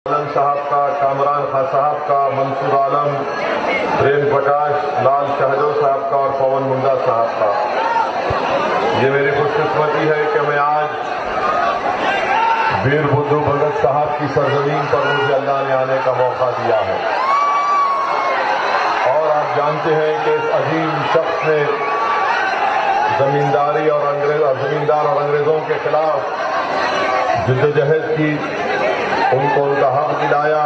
आलम साहब का, कामरान खां साहब का, मंसूर आलम, प्रेम प्रकाश, लाल शहजो साहब का और पवन मुंडा साहब का। ये मेरी खुशकिस्मती है कि मैं आज वीर बुद्धू भगत साहब की सरजमीन पर मुझे अल्लाह ने आने का मौका दिया है। और आप जानते हैं कि इस अजीम शख्स ने जमींदार और अंग्रेजों के खिलाफ जिद्दोजहद की, उनको उनका हक दिलाया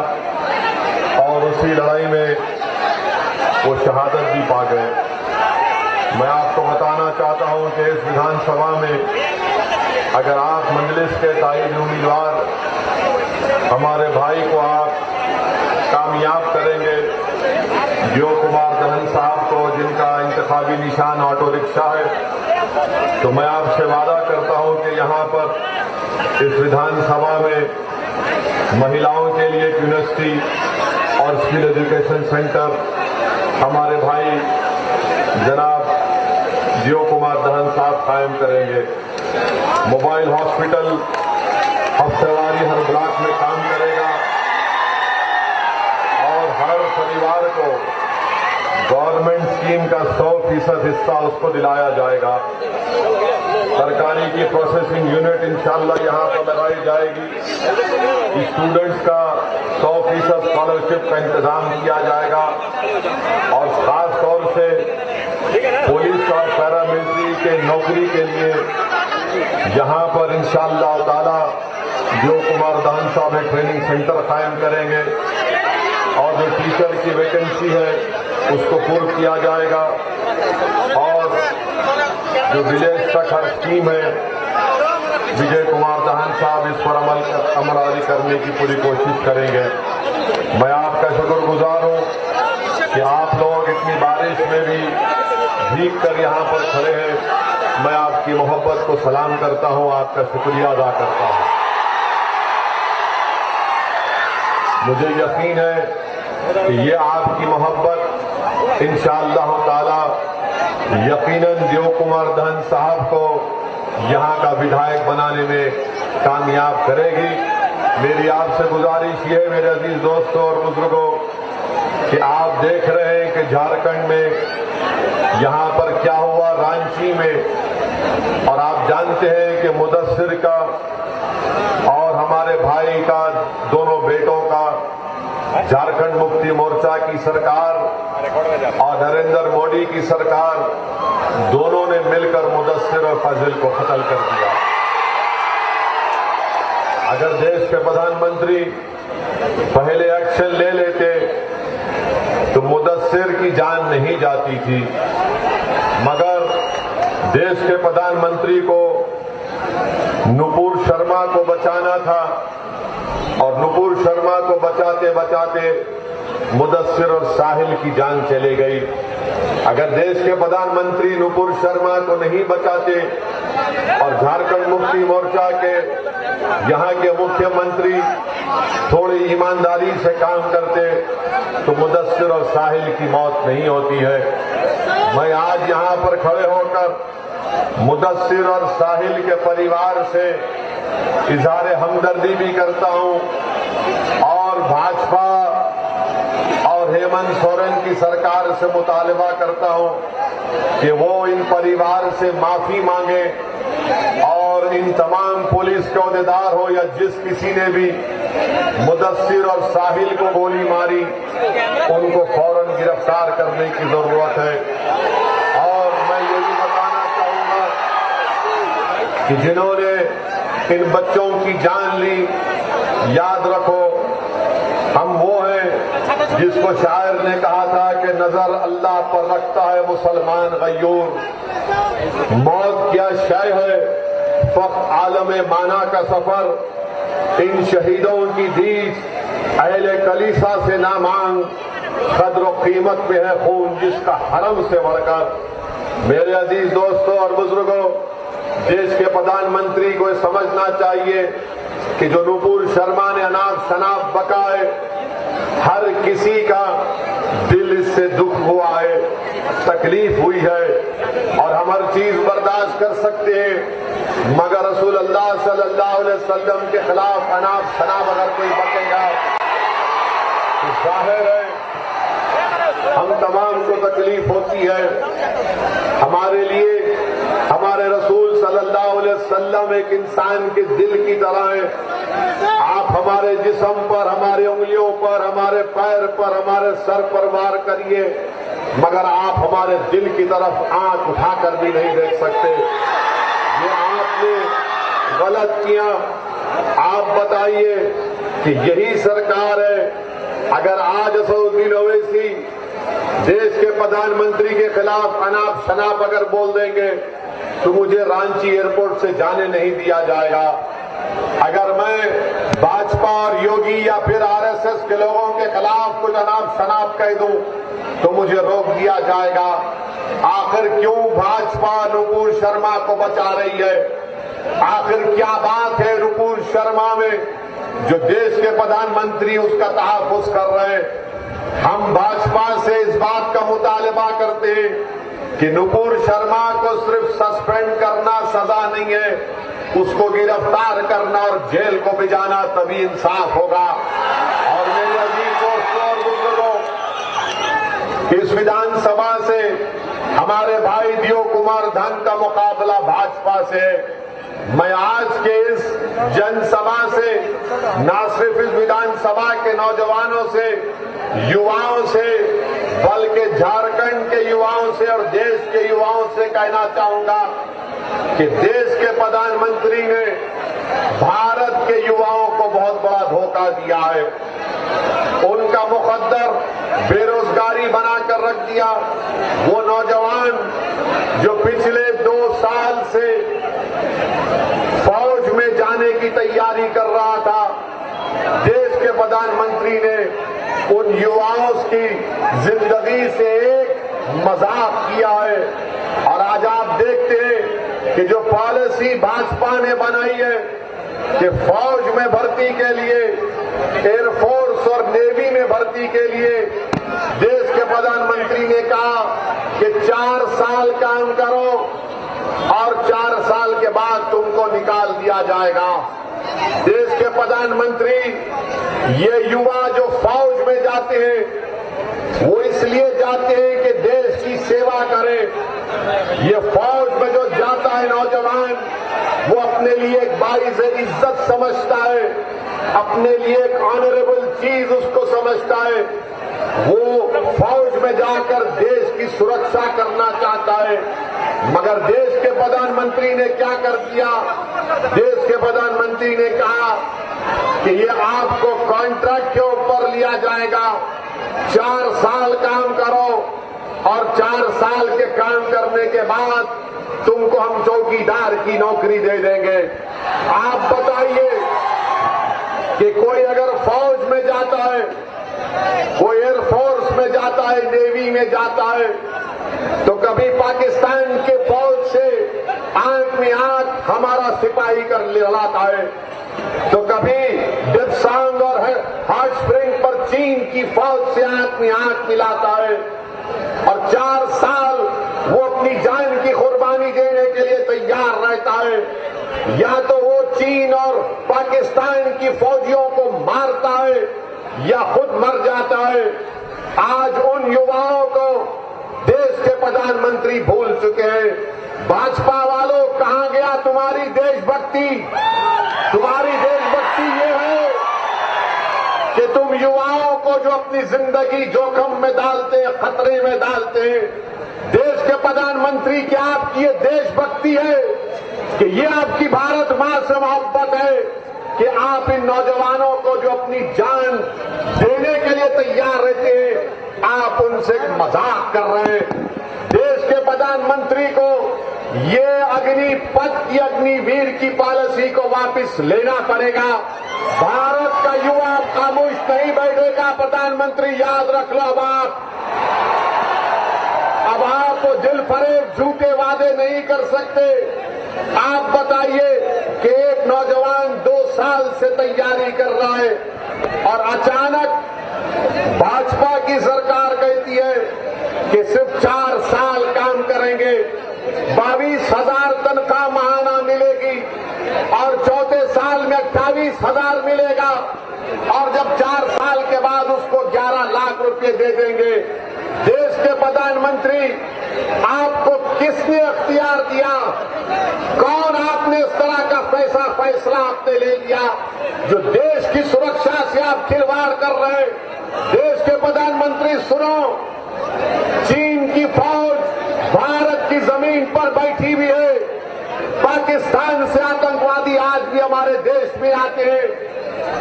और उसी लड़ाई में वो शहादत भी पा गए। मैं आपको बताना चाहता हूं कि इस विधानसभा में अगर आप मजलिस के ताईद उम्मीदवार हमारे भाई को आप कामयाब करेंगे, जियो कुमार दहन साहब को, जिनका इंतखाबी निशान ऑटो रिक्शा है, तो मैं आपसे वादा करता हूं कि यहां पर इस विधानसभा में महिलाओं के लिए एक यूनिवर्सिटी और स्किल एजुकेशन सेंटर हमारे भाई जनाब जियो कुमार दहन साहब कायम करेंगे। मोबाइल हॉस्पिटल हफ्तेवारी हर ब्लॉक में काम करेगा और हर परिवार को गवर्नमेंट स्कीम का 100% हिस्सा उसको दिलाया जाएगा। सरकारी की प्रोसेसिंग यूनिट इंशाल्लाह यहां पर लगाई जाएगी। स्टूडेंट्स का 100% स्कॉलरशिप का इंतजाम किया जाएगा और खास तौर से पुलिस और पैरामिलिट्री के नौकरी के लिए यहां पर इंशाल्लाह ताला जियो कुमार दहन साहब एक ट्रेनिंग सेंटर कायम करेंगे और जो टीचर की वैकेंसी है उसको पूर्ण किया जाएगा और जो विलेज तक हर स्कीम है विजय कुमार दहन साहब इस पर अमल करने की पूरी कोशिश करेंगे। मैं आपका शुक्रगुजार हूं कि आप लोग इतनी बारिश में भी भीग कर यहां पर खड़े हैं। मैं आपकी मोहब्बत को सलाम करता हूं, आपका शुक्रिया अदा करता हूं। मुझे यकीन है कि ये आपकी मोहब्बत इंशाअल्लाह ताला यकीनन जियो कुमार दहन साहब को यहां का विधायक बनाने में कामयाब करेगी। मेरी आपसे गुजारिश ये है मेरे अजीज दोस्तों और बुजुर्गों कि आप देख रहे हैं कि झारखंड में यहां पर क्या हुआ रांची में, और आप जानते हैं कि मुदस्सिर का और हमारे भाई का, दोनों बेटों का झारखंड मुक्ति मोर्चा की सरकार और नरेंद्र मोदी की सरकार दोनों ने मिलकर मुदस्सिर और फजल को कत्ल कर दिया। अगर देश के प्रधानमंत्री पहले एक्शन ले लेते तो मुदस्सिर की जान नहीं जाती थी, मगर देश के प्रधानमंत्री को नुपुर शर्मा को बचाना था और नुपुर शर्मा को बचाते बचाते मुदस्सिर और साहिल की जान चली गई। अगर देश के प्रधानमंत्री नुपुर शर्मा को नहीं बचाते और झारखंड मुक्ति मोर्चा के यहां के मुख्यमंत्री थोड़ी ईमानदारी से काम करते तो मुदस्सिर और साहिल की मौत नहीं होती है। मैं आज यहां पर खड़े होकर मुदस्सिर और साहिल के परिवार से इजहार हमदर्दी भी करता हूं और भाजपा और हेमंत सोरेन की सरकार से मुतालबा करता हूं कि वो इन परिवार से माफी मांगे और इन तमाम पुलिस के अहदेदार हो या जिस किसी ने भी मुदस्सिर और साहिल को गोली मारी उनको फौरन गिरफ्तार करने की जरूरत है। और मैं ये भी बताना चाहूंगा कि जिन्होंने इन बच्चों की जान ली, याद रखो हम वो हैं जिसको शायर ने कहा था कि नजर अल्लाह पर रखता है मुसलमान गयूर। मौत क्या शय है फक्त आलम माना का सफर, इन शहीदों की दीज अहले कलीसा से ना मांग, कद्र कीमत में है खून जिसका हरम से बढ़कर। मेरे अजीज दोस्तों और बुजुर्गों, देश के प्रधानमंत्री को समझना चाहिए कि जो नुपुर शर्मा ने अनाप शनाप बकाए, हर किसी का दिल इससे दुख हुआ है, तकलीफ हुई है और हम हर चीज बर्दाश्त कर सकते हैं, मगर रसूल अल्लाह सल्लल्लाहु अलैहि वसल्लम के खिलाफ अनाप शनाप अगर कोई बकेगा तो जाहिर है हम तमाम को तकलीफ होती है। हमारे लिए हमारे रसूल सल्लल्लाहु अलैहि वसल्लम एक इंसान के दिल की तरह है। आप हमारे जिस्म पर, हमारे उंगलियों पर, हमारे पैर पर, हमारे सर पर वार करिए, मगर आप हमारे दिल की तरफ आंख उठाकर भी नहीं देख सकते। ये आपने गलत किया। आप बताइए कि यही सरकार है। अगर आज असदुद्दीन ओवैसी देश के प्रधानमंत्री के खिलाफ अनाप शनाप अगर बोल देंगे तो मुझे रांची एयरपोर्ट से जाने नहीं दिया जाएगा। अगर मैं भाजपा और योगी या फिर आरएसएस के लोगों के खिलाफ कुछ अनाप शनाप कह दूं तो मुझे रोक दिया जाएगा। आखिर क्यों भाजपा नुपुर शर्मा को बचा रही है? आखिर क्या बात है नुपुर शर्मा में जो देश के प्रधानमंत्री उसका तहफ्फुज कर रहे हैं? हम भाजपा से इस बात का मुतालबा करते हैं कि नुपुर शर्मा को सिर्फ सस्पेंड करना सजा नहीं है, उसको गिरफ्तार करना और जेल को भिजाना तभी इंसाफ होगा। और मेरे अजीज दोस्तों और बुजुर्गों, इस विधानसभा से हमारे भाई दियो कुमार धन का मुकाबला भाजपा से है। मैं आज के इस जनसभा से न सिर्फ इस विधानसभा के नौजवानों से, युवाओं से, बल्कि झारखंड के युवाओं से और देश के युवाओं से कहना चाहूंगा कि देश के प्रधानमंत्री ने भारत के युवाओं को बहुत बड़ा धोखा दिया है। उनका मुकद्दर बेरोजगारी बनाकर रख दिया। वो नौजवान जो पिछले 2 साल से फौज में जाने की तैयारी कर रहा था, देश के प्रधानमंत्री ने उन युवाओं की जिंदगी से एक मजाक किया है। और आज आप देखते हैं कि जो पॉलिसी भाजपा ने बनाई है कि फौज में भर्ती के लिए, एयरफोर्स और नेवी में भर्ती के लिए देश के प्रधानमंत्री ने कहा कि 4 साल काम करो और 4 साल के बाद तुमको निकाल दिया जाएगा। देश के प्रधानमंत्री ये युवा जो फौज में जाते हैं वो इसलिए जाते हैं कि देश की सेवा करें। ये फौज में जो जाता है नौजवान, वो अपने लिए एक बाइज़ इज्जत समझता है, अपने लिए एक ऑनरेबल चीज उसको समझता है। वो फौज में जाकर देश की सुरक्षा करना चाहता है। मगर देश के प्रधानमंत्री ने क्या कर दिया? देश के प्रधानमंत्री ने कहा कि ये आपको कॉन्ट्रैक्ट के ऊपर लिया जाएगा, 4 साल काम करो और 4 साल के काम करने के बाद तुमको हम चौकीदार की नौकरी दे देंगे। आप बताइए कि कोई अगर फौज में जाता है, कोई एयरफोर्स में जाता है, नेवी में जाता है, तो कभी पाकिस्तान के फौज से आंख में आंख हमारा सिपाही कर लड़ाता है, तो कभी डिप्सांग और हॉट स्प्रिंग पर चीन की फौज से आंख में आंख मिलाता है। और 4 साल वो अपनी जान की कुर्बानी देने के लिए तैयार रहता है। या तो वो चीन और पाकिस्तान की फौजियों को मारता है या खुद मर जाता है। आज उन युवाओं को देश के प्रधानमंत्री भूल चुके हैं। भाजपा वालों, कहां गया तुम्हारी देशभक्ति? तुम्हारी देशभक्ति ये है कि तुम युवाओं को जो अपनी जिंदगी जोखिम में डालते हैं, खतरे में डालते हैं, देश के प्रधानमंत्री, क्या आपकी ये देशभक्ति है कि ये आपकी भारत मां से मोहब्बत है कि आप इन नौजवानों को जो अपनी जान देने के लिए तैयार रहते हैं, आप उनसे मजाक कर रहे हैं? देश के प्रधानमंत्री को ये अग्निपथ की, अग्निवीर की पॉलिसी को वापस लेना पड़ेगा। भारत का युवा खामोश नहीं बैठेगा। प्रधानमंत्री याद रख लो, अब आप दिल फरेब झूठे वादे नहीं कर सकते। आप बताइए कि एक नौजवान 2 साल से तैयारी कर रहा है और अचानक भाजपा की सरकार कहती है कि सिर्फ 4 साल काम करेंगे, 22,000 तनख्वाह महाना मिलेगी। 28,000 मिलेगा और जब 4 साल के बाद उसको 11 लाख रुपए दे देंगे। देश के प्रधानमंत्री, आपको किसने अख्तियार दिया? कौन आपने इस तरह का फैसला आपने ले लिया जो देश की सुरक्षा से आप खिलवाड़ कर रहे हैं? देश के प्रधानमंत्री सुनो, चीन की फौज भारत की जमीन पर बैठी हुई है। पाकिस्तान से आतंकवादी आज भी हमारे देश में आते हैं।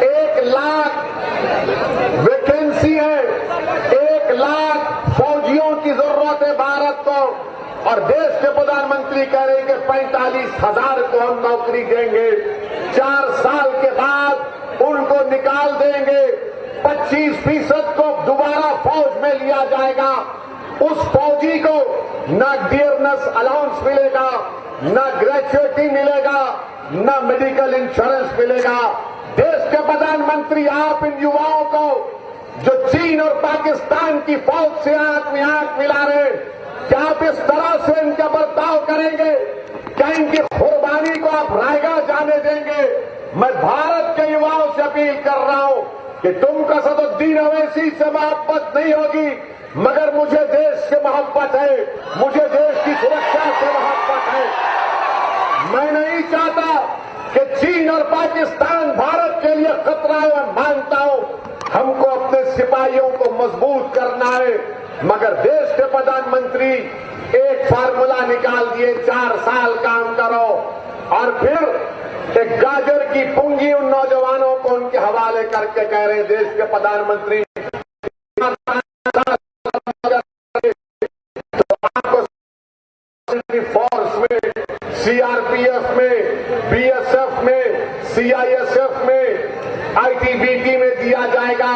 1 लाख वैकेंसी है, 1 लाख फौजियों की जरूरत है भारत को, और देश के प्रधानमंत्री कह रहे हैं कि 45,000 को हम नौकरी देंगे। 4 साल के बाद उनको निकाल देंगे। 25% को दोबारा फौज में लिया जाएगा। उस फौजी को न डियरनेस अलाउंस मिलेगा, न ग्रेच्युटी मिलेगा, न मेडिकल इंश्योरेंस मिलेगा। देश के प्रधानमंत्री, आप इन युवाओं को जो चीन और पाकिस्तान की फौज से आंख में आंख मिला रहे, क्या आप इस तरह से इनका बर्ताव करेंगे? क्या इनकी कुर्बानी को आप रायगा जाने देंगे? मैं भारत के युवाओं से अपील कर रहा हूं कि तुमको असदुद्दीन अवैसी से मोहब्बत नहीं होगी, मगर मुझे देश से मोहब्बत है, मुझे देश की सुरक्षा से मोहब्बत है। मैं नहीं चाहता कि चीन और पाकिस्तान भारत के लिए खतरा है। मैं मानता हूं हमको अपने सिपाहियों को मजबूत करना है, मगर देश के प्रधानमंत्री एक फार्मूला निकाल दिए, 4 साल काम करो और फिर एक गाजर की पुंगी उन नौजवानों को उनके हवाले करके कह रहे देश के प्रधानमंत्री फोर्स में, सीआरपीएफ में, बीएसएफ में, सीआईएसएफ में, आईटीबीपी में दिया जाएगा।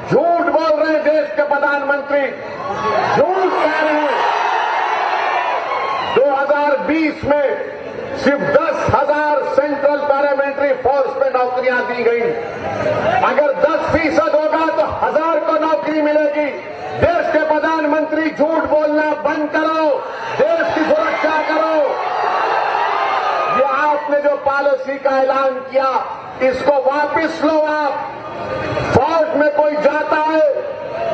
झूठ बोल रहे हैं देश के प्रधानमंत्री, झूठ कह रहे हैं। 2020 में सिर्फ 10,000 सेंट्रल पैरामिलिट्री फोर्स में नौकरियां दी गई। अगर 10% होगा तो 1,000 को नौकरी मिलेगी। देश के प्रधानमंत्री, झूठ बोलना बंद करो, देश की सुरक्षा करो। ये आपने जो पॉलिसी का ऐलान किया, इसको वापस लो। आप फौज में कोई जाता है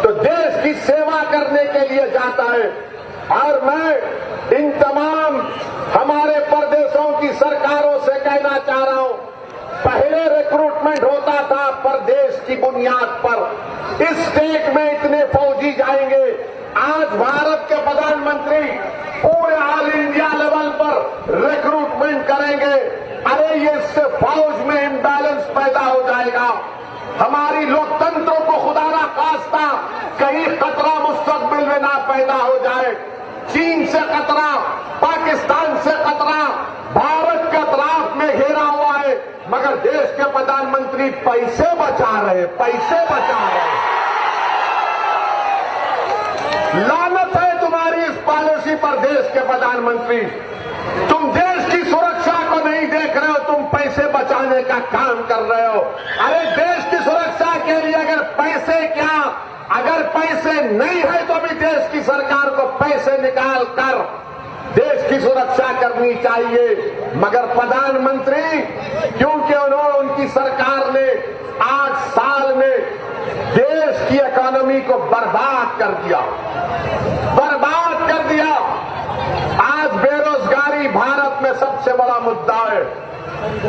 तो देश की सेवा करने के लिए जाता है, और मैं इन तमाम हमारे प्रदेशों की सरकारों से कहना चाह रहा हूं, पहले रिक्रूटमेंट होता था प्रदेश की बुनियाद पर, इस स्टेट में इतने फौजी जाएंगे। आज भारत के प्रधानमंत्री पूरे ऑल इंडिया लेवल पर रिक्रूटमेंट करेंगे। अरे ये इससे फौज में इम्बैलेंस पैदा हो जाएगा। हमारी लोकतंत्र को खुदा ना खास्ता कहीं खतरा मुस्तकबिल में ना पैदा हो जाए। चीन से खतरा, पाकिस्तान से खतरा, भारत के अतराफ में घेरा हुआ है, मगर देश के प्रधानमंत्री पैसे बचा रहे, पैसे बचा रहे। लानत है तुम्हारी इस पॉलिसी पर देश के प्रधानमंत्री। तुम देश की सुरक्षा को नहीं देख रहे हो, तुम पैसे बचाने का काम कर रहे हो। अरे देश की सुरक्षा के लिए अगर पैसे क्या, अगर पैसे नहीं है तो भी देश की सरकार को पैसे निकाल कर देश की सुरक्षा करनी चाहिए। मगर प्रधानमंत्री, क्योंकि उन्होंने, उनकी सरकार ने 8 साल में देश की इकोनॉमी को बर्बाद कर दिया, बर्बाद कर दिया। आज बेरोजगारी भारत में सबसे बड़ा मुद्दा है।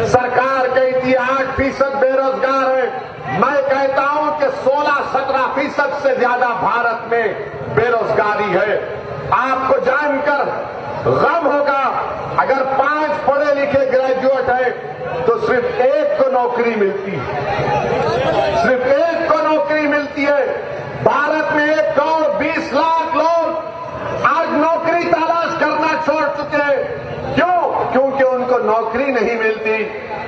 सरकार कहती है 8% बेरोजगार है, मैं कहता हूं कि 16-17% से ज्यादा भारत में बेरोजगारी है। आपको जानकर गम होगा, अगर 5 पढ़े लिखे ग्रेजुएट है तो सिर्फ 1 को नौकरी मिलती है, सिर्फ 1 को नौकरी मिलती है। भारत में 1 करोड़ 20 लाख लोग आज नौकरी तलाश करना छोड़ चुके हैं। क्यों? क्योंकि उनको नौकरी नहीं मिलती।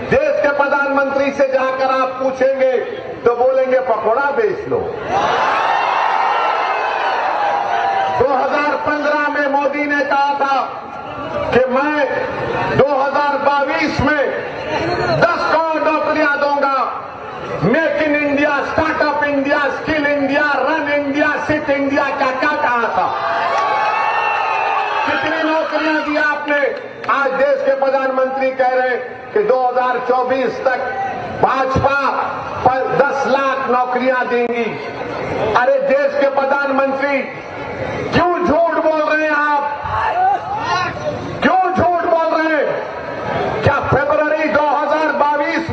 देश के प्रधानमंत्री से जाकर आप पूछेंगे तो बोलेंगे पकौड़ा बेच लो। 2015 में मोदी ने कहा था कि मैं 2022 में 10 करोड़ नौकरियां दूंगा। Make in India, startup India, skill India, run India, sit India, क्या क्या कहा था? कितनी नौकरियां दी आपने? आज देश के प्रधानमंत्री कह रहे हैं कि 2024 तक भाजपा 10 लाख नौकरियां देंगी। अरे देश के प्रधानमंत्री क्यों झूठ बोल रहे हैं आप? क्यों झूठ बोल रहे हैं? क्या फरवरी 2022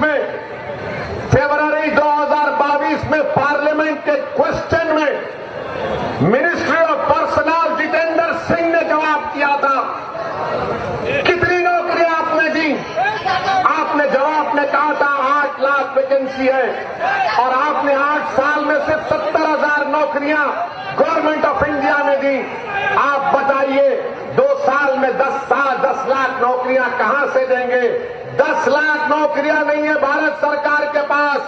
में पार्लियामेंट के क्वेश्चन में ministry of personal Jitendra Singh ने जवाब दिया था? कितनी नौकरियां आपने दी? आपने जवाब में कहा था 8 लाख वैकेंसी है और आपने 8 साल में सिर्फ 70,000 नौकरियां गवर्नमेंट ऑफ इंडिया में दी। आप बताइए 2 साल में 10 लाख नौकरियां कहां से देंगे? 10 लाख नौकरियां नहीं है भारत सरकार के पास।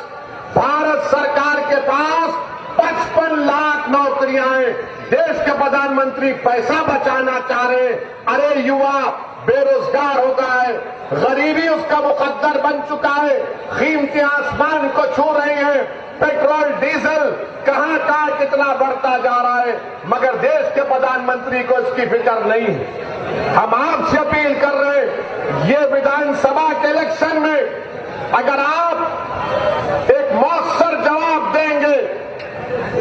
भारत सरकार के पास 55 लाख नौकरियां हैं। देश के प्रधानमंत्री पैसा बचाना चाह रहे हैं। अरे युवा बेरोजगार हो गया है, गरीबी उसका मुकद्दर बन चुका है, कीमतें आसमान को छू रही हैं, पेट्रोल डीजल कहां कितना बढ़ता जा रहा है, मगर देश के प्रधानमंत्री को इसकी फिक्र नहीं है। हम आपसे अपील कर रहे हैं, ये विधानसभा के इलेक्शन में अगर आप एक मौसर जवाब देंगे,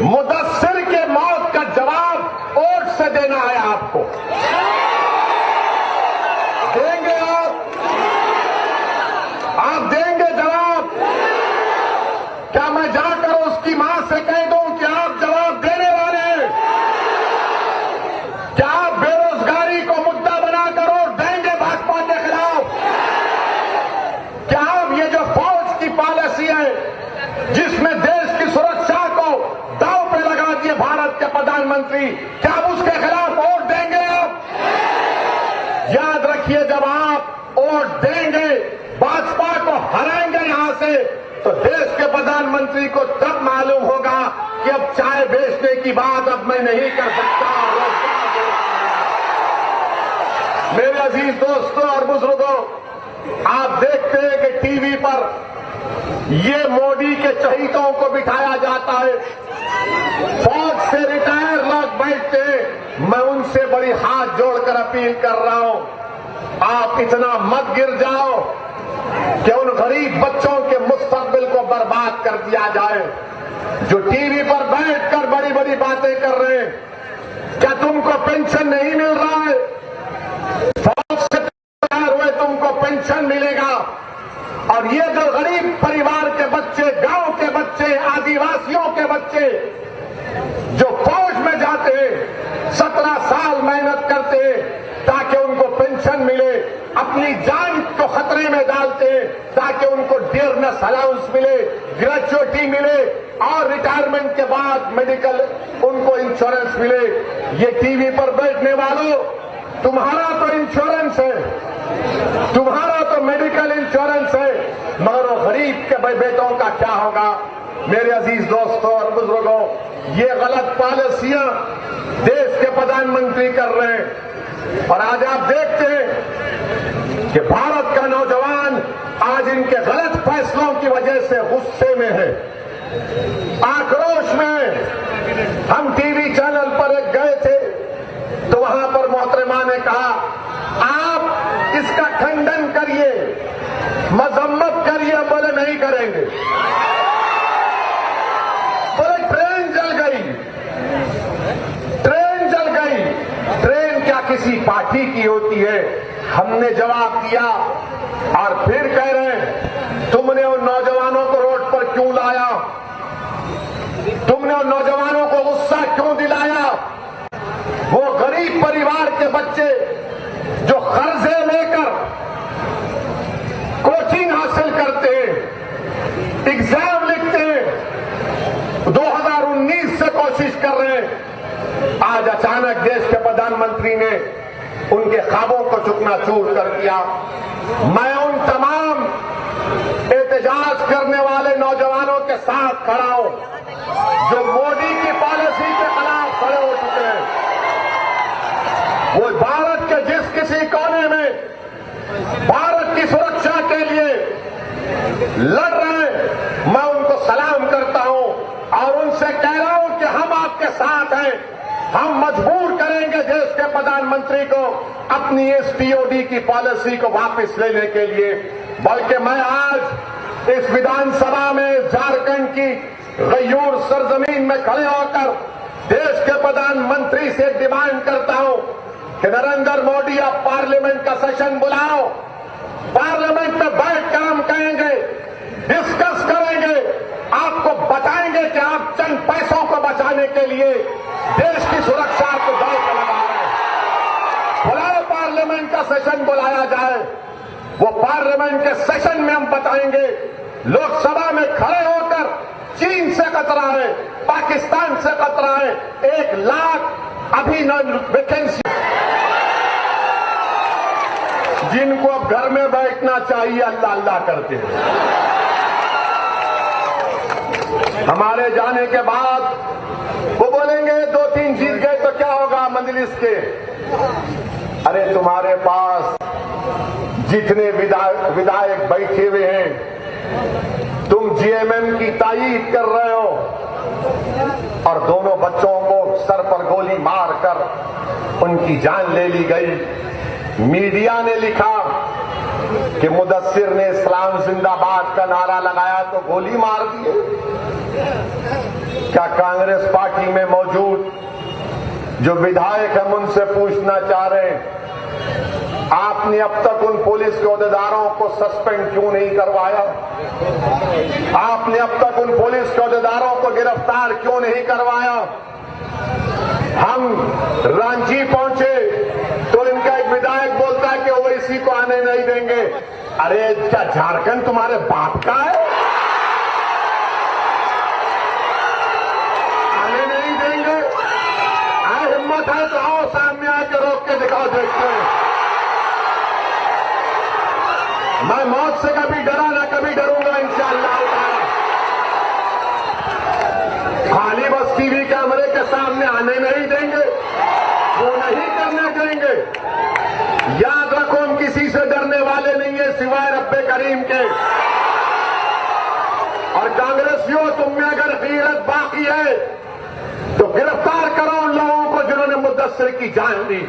मुदस्सिर के मौत का जवाब वोट से देना है आपको। देंगे आप देंगे जवाब? क्या मैं जाकर उसकी मां से कह दूं कि आप जवाब देने वाले हैं? क्या आप बेरोजगारी को मुद्दा बनाकर वोट देंगे भाजपा के खिलाफ? क्या आप ये जो फौज की पॉलिसी है जिसमें देश की सुरक्षा को दांव पे लगा दिए भारत के प्रधानमंत्री, क्या आप उसके खिलाफ वोट देंगे? आप याद रखिए, जब आप वोट देंगे, भाजपा को हराएंगे यहां से, तो देश के प्रधानमंत्री को तब मालूम होगा कि अब चाय बेचने की बात अब मैं नहीं कर सकता। मेरे अजीज दोस्तों और बुजुर्गों, आप देखते हैं कि टीवी पर ये मोदी के चहीतों को बिठाया जाता है, फौज से रिटायर लोग बैठते हैं। मैं उनसे बड़ी हाथ जोड़कर अपील कर रहा हूं, आप इतना मत गिर जाओ कि उन गरीब बच्चों के मुस्तकबिल को बर्बाद कर दिया जाए जो टीवी पर बैठकर बड़ी बड़ी बातें कर रहे हैं। क्या तुमको पेंशन नहीं मिल रहा है? फौज से रिटायर हुए तुमको पेंशन मिलेगा। और ये जो गरीब परिवार के बच्चे, गांव के बच्चे, आदिवासियों के बच्चे जो फौज में जाते हैं, 17 साल मेहनत करते हैं ताकि उनको पेंशन मिले, अपनी जान को खतरे में डालते हैं ताकि उनको डियरनेस अलाउंस मिले, ग्रेचुइटी मिले और रिटायरमेंट के बाद मेडिकल उनको इंश्योरेंस मिले। ये टीवी पर बैठने वालों, तुम्हारा तो इंश्योरेंस है, तुम्हारा तो मेडिकल इंश्योरेंस है, मगर वो गरीब के बेटों का क्या होगा? मेरे अजीज दोस्तों और बुजुर्गों, ये गलत पॉलिसियां देश के प्रधानमंत्री कर रहे हैं। और आज आप देखते हैं कि भारत का नौजवान आज इनके गलत फैसलों की वजह से गुस्से में है, आक्रोश में। हम टीवी चैनल पर एक गए थे तो वहां पर मोहतरमा ने कहा, आप इसका खंडन करिए, मजम्मत करिए। बोले नहीं करेंगे। बोले ट्रेन जल गई, ट्रेन जल गई। ट्रेन क्या किसी पार्टी की होती है? हमने जवाब दिया और फिर कह रहे हैं तुमने उन नौजवानों को रोड पर क्यों लाया? तुमने उन नौजवानों को गुस्सा क्यों दिलाया? वो गरीब परिवार के बच्चे जो कर्जे लेकर कोचिंग हासिल करते हैं, एग्जाम लिखते हैं, 2019 से कोशिश कर रहे हैं, आज अचानक देश के प्रधानमंत्री ने उनके ख्वाबों को चूकनाचूर कर दिया। मैं उन तमाम एहतजाज करने वाले नौजवानों के साथ खड़ा हूं जो मोदी की पॉलिसी के खिलाफ खड़े हो चुके हैं। वो भारत के जिस किसी कोने में भारत की सुरक्षा के लिए लड़ रहे हैं, मैं उनको सलाम करता हूं और उनसे कह रहा हूं कि हम आपके साथ हैं। हम मजबूर करेंगे देश के प्रधानमंत्री को अपनी इस टीओडी की पॉलिसी को वापस लेने के लिए। बल्कि मैं आज इस विधानसभा में झारखंड की गयूर सरजमीन में खड़े होकर देश के प्रधानमंत्री से डिमांड करता हूं कि नरेंद्र मोदी आप पार्लियामेंट का सेशन बुलाओ, पार्लियामेंट में बैठ कर हम कहेंगे, डिस्कस करेंगे, आपको बताएंगे कि आप चंद पैसों को बचाने के लिए देश की सुरक्षा को दौड़ पर लगा रहे हैं। बुलाओ, पार्लियामेंट का सेशन बुलाया जाए, वो पार्लियामेंट के सेशन में हम बताएंगे। लोकसभा में खड़े होकर चीन से खतरा है, पाकिस्तान से खतरा है, 1 लाख अभिनव वैकेंसी जिनको अब घर में बैठना चाहिए अल्लाह अल्लाह करते हैं। हमारे जाने के बाद वो बोलेंगे 2-3 जीत गए तो क्या होगा मजलिस के। अरे तुम्हारे पास जितने विधायक बैठे हुए हैं, तुम जीएमएम की तायीद कर रहे हो और दोनों बच्चों को सर पर गोली मारकर उनकी जान ले ली गई। मीडिया ने लिखा कि मुदस्सिर ने इस्लाम जिंदाबाद का नारा लगाया तो गोली मार दी। क्या कांग्रेस पार्टी में मौजूद जो विधायक हम उनसे पूछना चाह रहे हैं, आपने अब तक उन पुलिस के अहदेदारों को सस्पेंड क्यों नहीं करवाया? आपने अब तक उन पुलिस के अहदेदारों को गिरफ्तार क्यों नहीं करवाया? हम रांची पहुंचे तो इनका एक विधायक बोलता है कि ओवैसी को आने नहीं देंगे। अरे क्या झारखंड तुम्हारे बाप का है? आने नहीं देंगे? आए हिम्मत है तो आओ सामने आके रोक के दिखाओ, देखते हैं। मैं मौत से कभी डरा ना कभी डरूंगा इंशाअल्लाह। खाली बस टीवी कैमरे के सामने आने नहीं देंगे, वो नहीं करने देंगे। याद रखो, हम किसी से डरने वाले नहीं है सिवाय रब्बे करीम के। और कांग्रेसियों, तुम में अगर गीरत बाकी है तो गिरफ्तार करो उन लोगों को जिन्होंने मुदस्सिर की जान ली।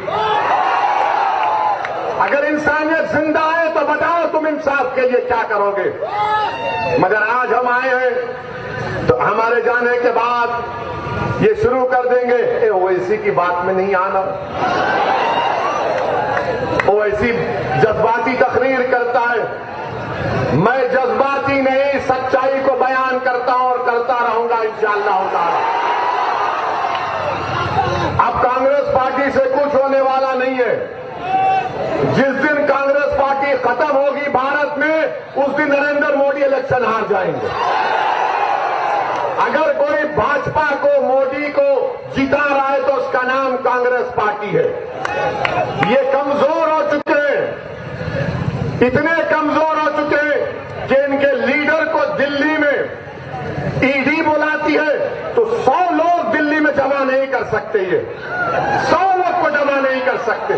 अगर इंसानियत जिंदा है तो बताओ तुम इंसाफ के लिए क्या करोगे। मगर आज हम आए हैं तो हमारे जाने के बाद ये शुरू कर देंगे, ओवैसी की बात में नहीं आना। ओवैसी जज्बाती तकरीर करता है। मैं जज्बाती नहीं, सच्चाई को बयान करता हूं और करता रहूंगा इंशाअल्लाह ताला। अब कांग्रेस पार्टी से कुछ होने वाला नहीं है। जिस दिन कांग्रेस पार्टी खत्म होगी भारत में, उस दिन नरेंद्र मोदी इलेक्शन हार जाएंगे। अगर कोई भाजपा को, मोदी को जिता रहा है तो उसका नाम कांग्रेस पार्टी है। ये कमजोर हो चुके हैं, इतने कमजोर हो चुके हैं कि इनके लीडर को दिल्ली में ईडी बुलाती है तो 100 लोग दिल्ली में जमा नहीं कर सकते। ये 100 लोग को जमा नहीं कर सकते।